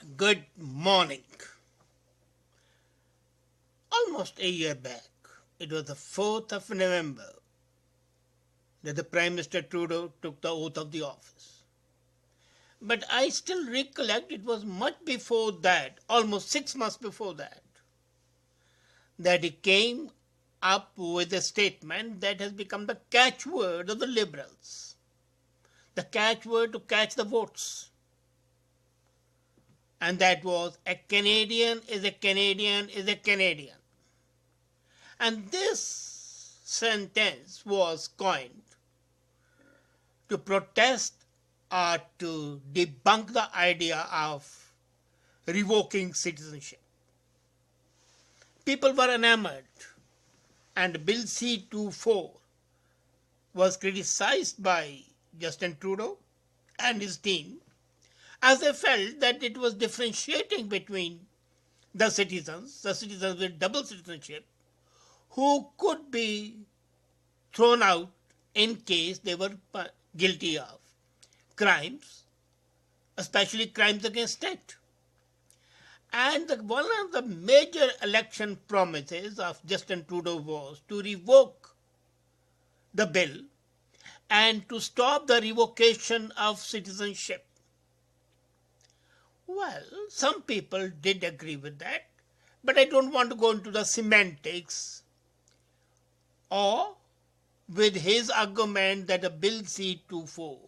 Good morning. Almost a year back, it was the 4th of November that the Prime Minister Trudeau took the oath of the office. But I still recollect it was much before that, almost 6 months before that he came up with a statement that has become the catchword of the Liberals. The catchword to catch the votes. And that was a Canadian is a Canadian is a Canadian. And this sentence was coined to protest or to debunk the idea of revoking citizenship. People were enamored, and Bill C-24 was criticized by Justin Trudeau and his team as they felt that it was differentiating between the citizens with double citizenship, who could be thrown out in case they were guilty of crimes, especially crimes against state. And one of the major election promises of Justin Trudeau was to revoke the bill and to stop the revocation of citizenship. Well, some people did agree with that, but I don't want to go into the semantics or with his argument that a Bill C-24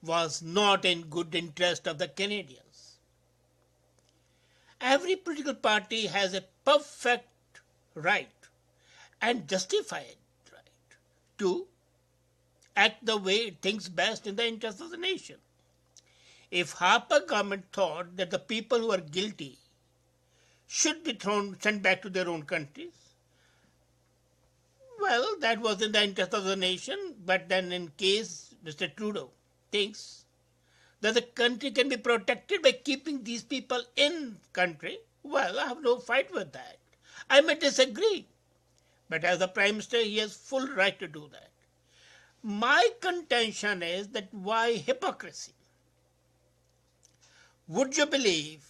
was not in good interest of the Canadians. Every political party has a perfect right and justified right to act the way it thinks best in the interest of the nation. If Harper government thought that the people who are guilty should be sent back to their own countries, well, that was in the interest of the nation. But then in case Mr. Trudeau thinks that the country can be protected by keeping these people in country, well, I have no fight with that. I may disagree, but as the Prime Minister, he has full right to do that. My contention is that why hypocrisy? Would you believe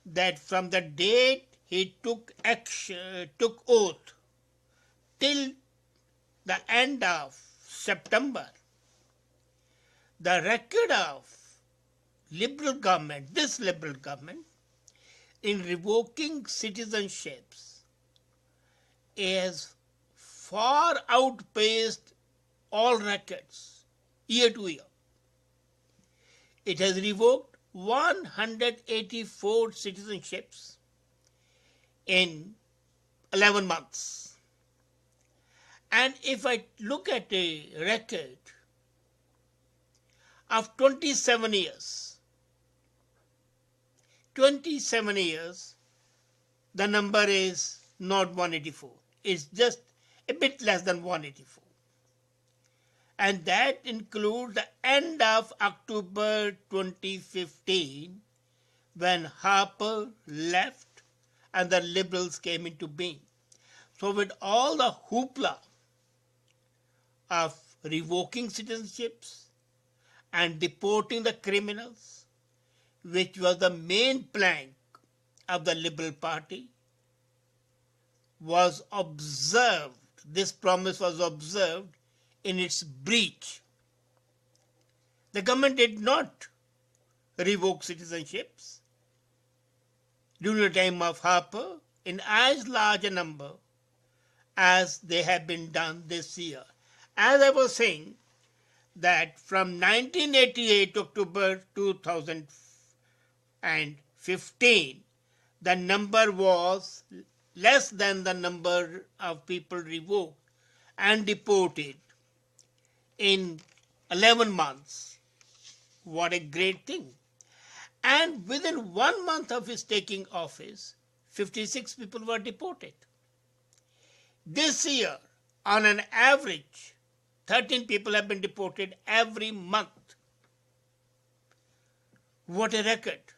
that from the date he took oath till the end of September, the record of this Liberal government, in revoking citizenships is far outpaced all records year to year. It has revoked 184 citizenships in 11 months. And if I look at a record of 27 years, the number is not 184. It's just a bit less than 184. And that includes the end of October 2015, when Harper left and the Liberals came into being. So with all the hoopla of revoking citizenships and deporting the criminals, which was the main plank of the Liberal Party, was observed, this promise was observed in its breach. The government did not revoke citizenships during the time of Harper in as large a number as they have been done this year. As I was saying, that from 1988 to October 2015, the number was less than the number of people revoked and deported in 11 months. What a great thing. And within 1 month of his taking office, 56 people were deported. This year, on an average, 13 people have been deported every month. What a record.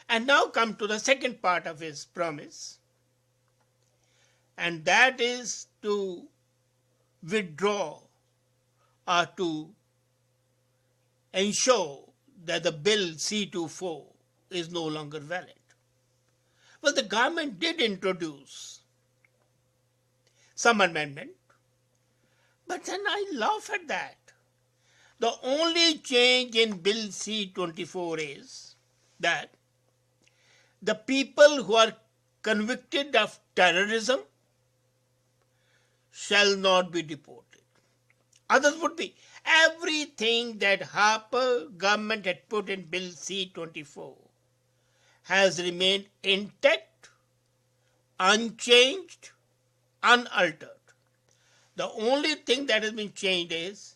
And now come to the second part of his promise, and that is to withdraw or to ensure that the bill C-24 is no longer valid. Well, the government did introduce some amendment, but then I laugh at that. The only change in Bill C-24 is that the people who are convicted of terrorism shall not be deported. Others would be. Everything that Harper government had put in Bill C-24 has remained intact, unchanged, unaltered. The only thing that has been changed is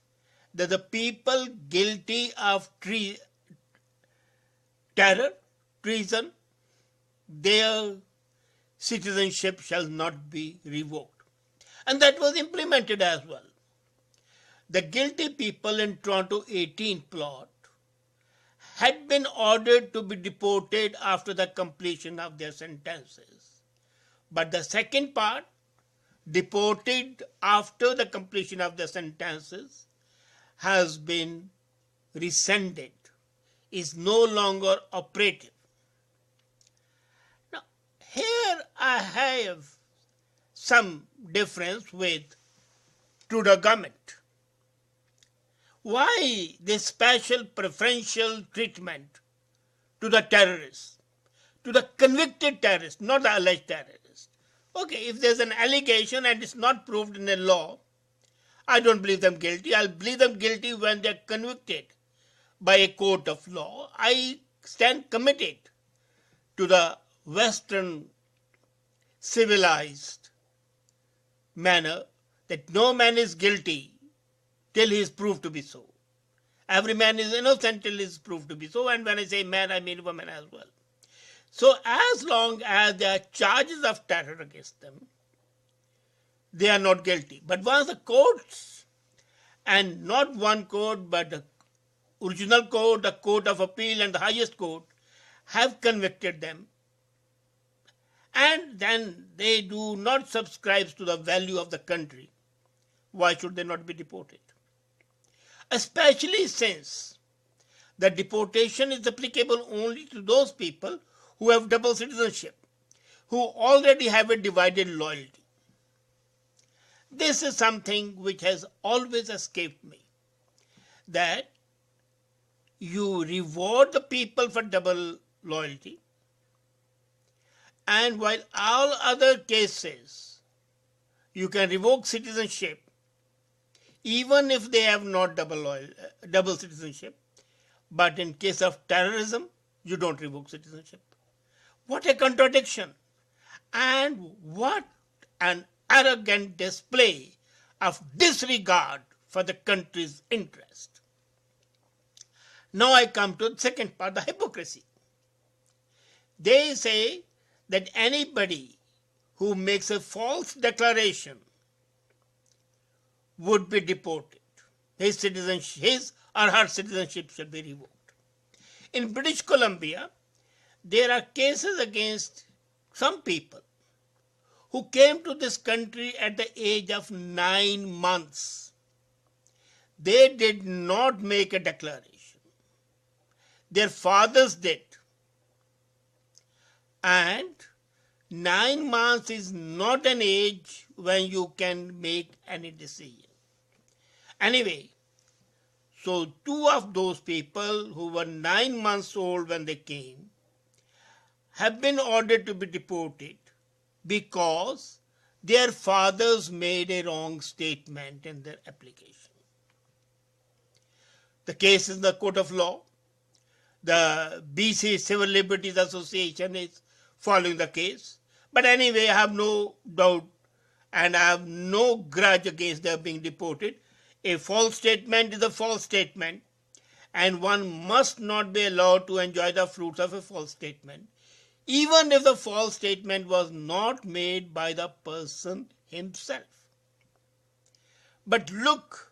that the people guilty of terror, treason, their citizenship shall not be revoked. And that was implemented as well. The guilty people in Toronto 18 plot had been ordered to be deported after the completion of their sentences. But the second part, deported after the completion of the sentences, has been rescinded, is no longer operative. Now, here I have some difference with Trudeau government. Why this special preferential treatment to the terrorists, to the convicted terrorists, not the alleged terrorists? Okay, if there's an allegation and it's not proved in a law, I don't believe them guilty. I'll believe them guilty when they're convicted by a court of law. I stand committed to the Western civilized manner that no man is guilty till he is proved to be so. Every man is innocent till he is proved to be so. And when I say man, I mean woman as well. So as long as there are charges of terror against them, they are not guilty. But once the courts, and not one court, but the original court, the Court of Appeal and the highest court, have convicted them, and then they do not subscribe to the value of the country, why should they not be deported? Especially since the deportation is applicable only to those people who have double citizenship, who already have a divided loyalty. This is something which has always escaped me, that you reward the people for double loyalty, and while all other cases you can revoke citizenship even if they have not double citizenship, but in case of terrorism you don't revoke citizenship. What a contradiction, and what an arrogant display of disregard for the country's interest. Now I come to the second part, the hypocrisy. They say that anybody who makes a false declaration would be deported. His or her citizenship should be revoked. In British Columbia, there are cases against some people who came to this country at the age of 9 months. They did not make a declaration. Their fathers did. And 9 months is not an age when you can make any decision. Anyway, so 2 of those people who were 9 months old when they came have been ordered to be deported because their fathers made a wrong statement in their application. The case is in the court of law. The BC Civil Liberties Association is following the case. But anyway, I have no doubt and I have no grudge against their being deported. A false statement is a false statement, and one must not be allowed to enjoy the fruits of a false statement, even if the false statement was not made by the person himself. But look,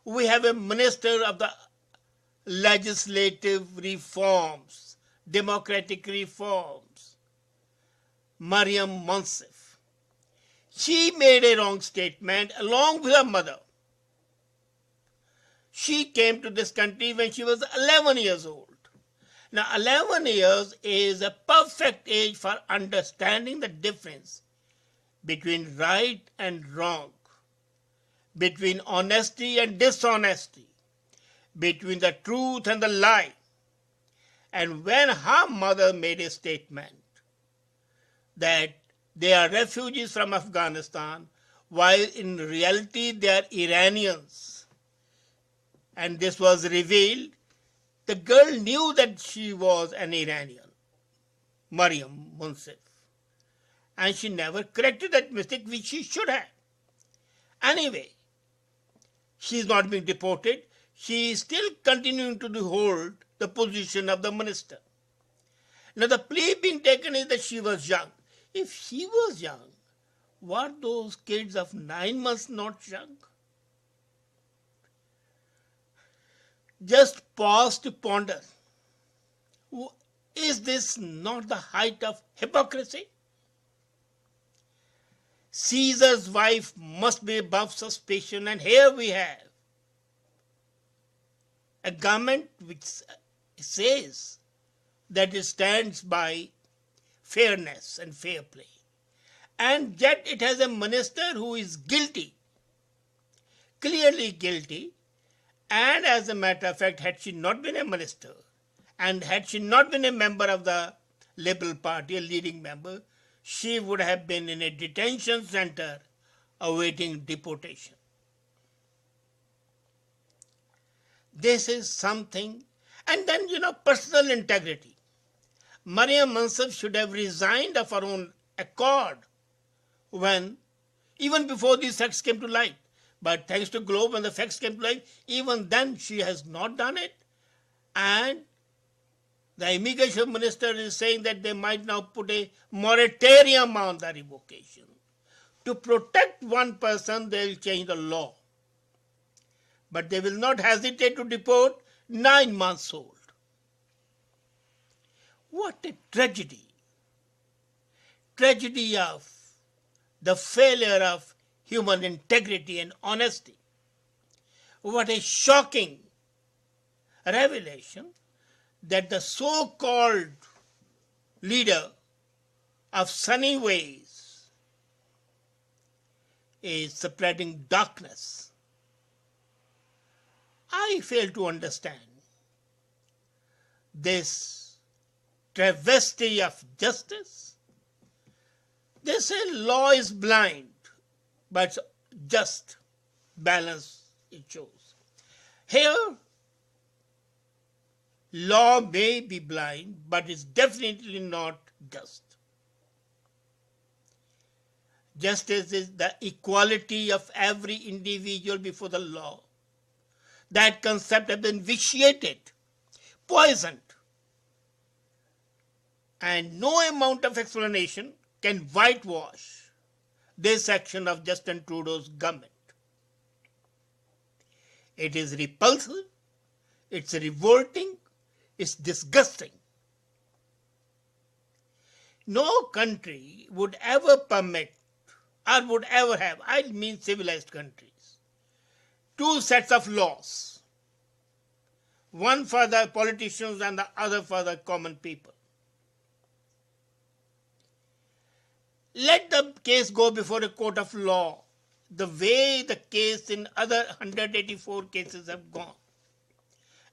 we have a minister of the legislative reforms, democratic reforms, Mariam Monsef. She made a wrong statement along with her mother. She came to this country when she was 11 years old. Now, 11 years is a perfect age for understanding the difference between right and wrong, between honesty and dishonesty, between the truth and the lie. And when her mother made a statement that they are refugees from Afghanistan, while in reality they are Iranians, and this was revealed, the girl knew that she was an Iranian, Maryam Munsif, and she never corrected that mistake, which she should have. Anyway, she is not being deported. She is still continuing to hold the position of the minister. Now, the plea being taken is that she was young. If she was young, were those kids of 9 months not young? Just pause to ponder. Is this not the height of hypocrisy? Caesar's wife must be above suspicion, and here we have a government which says that it stands by fairness and fair play. And yet it has a minister who is guilty, clearly guilty, and as a matter of fact, had she not been a minister, and had she not been a member of the Liberal Party, a leading member, she would have been in a detention center awaiting deportation. This is something. And then, personal integrity. Maryam Munsif should have resigned of her own accord when, even before these facts came to light. But thanks to Globe, when the facts came to light, even then she has not done it. And the immigration minister is saying that they might now put a moratorium on the revocation. To protect one person, they will change the law. But they will not hesitate to deport 9 months old. What a tragedy. Tragedy of the failure of human integrity and honesty. What a shocking revelation that the so-called leader of sunny ways is spreading darkness. I fail to understand this travesty of justice. They say law is blind, but just balance it shows. Here, law may be blind, but it's definitely not just. Justice is the equality of every individual before the law. That concept has been vitiated, poisoned, and no amount of explanation can whitewash this action of Justin Trudeau's government. It is repulsive, it's revolting, it's disgusting. No country would ever permit or would ever have, I mean civilized countries, two sets of laws, one for the politicians and the other for the common people. Let the case go before a court of law, the way the case in other 184 cases have gone.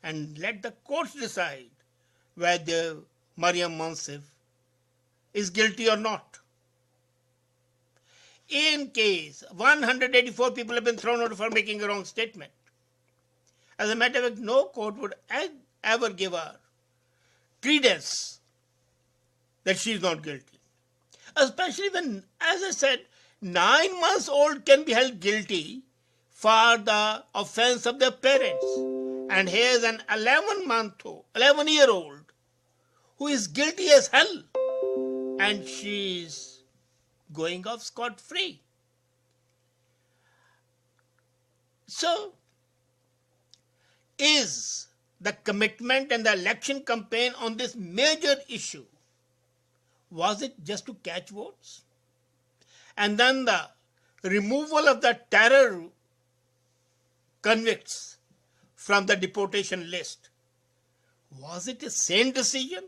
And let the courts decide whether Maryam Munsif is guilty or not. In case 184 people have been thrown out for making a wrong statement, as a matter of fact, no court would ever give her credence that she is not guilty. Especially when, as I said, 9 months old can be held guilty for the offense of their parents. And here's an 11-year-old who is guilty as hell, and she's going off scot-free. So, is the commitment and the election campaign on this major issue, was it just to catch votes? And then the removal of the terror convicts from the deportation list. Was it a sane decision?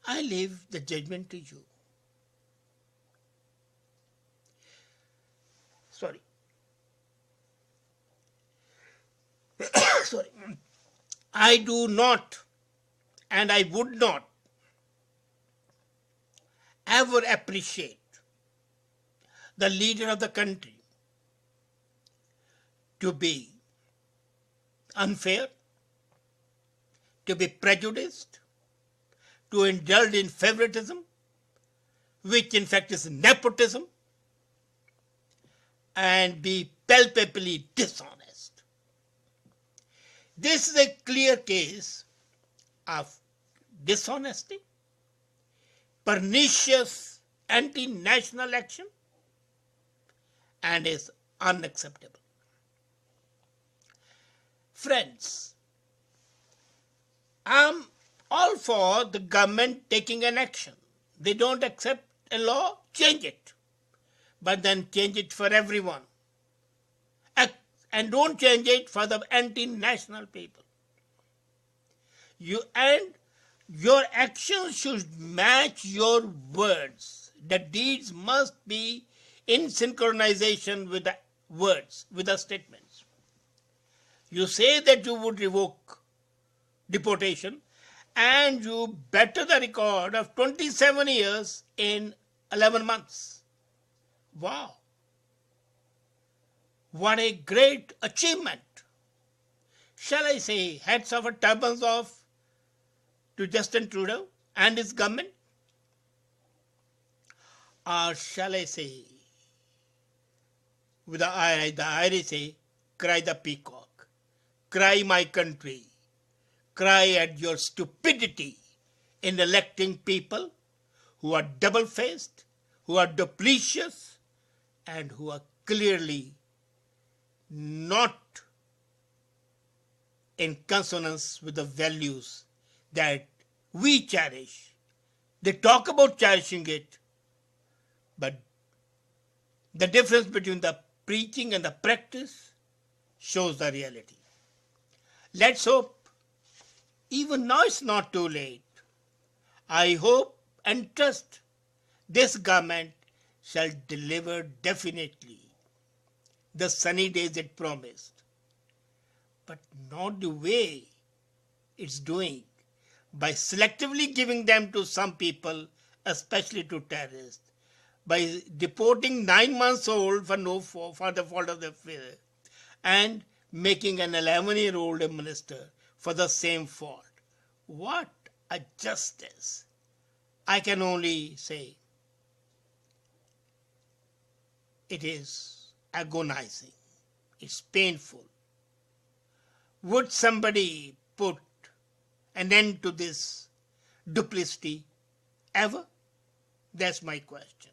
I leave the judgment to you. Sorry. Sorry. I do not and I would not ever appreciate the leader of the country to be unfair, to be prejudiced, to indulge in favoritism, which in fact is nepotism, and be palpably dishonest. This is a clear case of dishonesty, pernicious anti-national action, and is unacceptable. Friends, I'm all for the government taking an action. They don't accept a law, change it. But then change it for everyone. And don't change it for the anti-national people. Your actions should match your words. The deeds must be in synchronization with the words, with the statements. You say that you would revoke deportation, and you better the record of 27 years in 11 months. Wow. What a great achievement. Shall I say hats off or turbans off to Justin Trudeau and his government? Or shall I say, with the Irish say, cry the peacock, cry my country, cry at your stupidity in electing people who are double-faced, who are duplicitous, and who are clearly not in consonance with the values that we cherish. They talk about cherishing it, but the difference between the preaching and the practice shows the reality. Let's hope even now it's not too late. I hope and trust this government shall deliver definitely the sunny days it promised, but not the way it's doing, by selectively giving them to some people, especially to terrorists, by deporting 9 months old for the fault of their father, and making an 11-year-old a minister for the same fault. What a justice! I can only say it is agonizing. It's painful. Would somebody put an end to this duplicity ever? That's my question.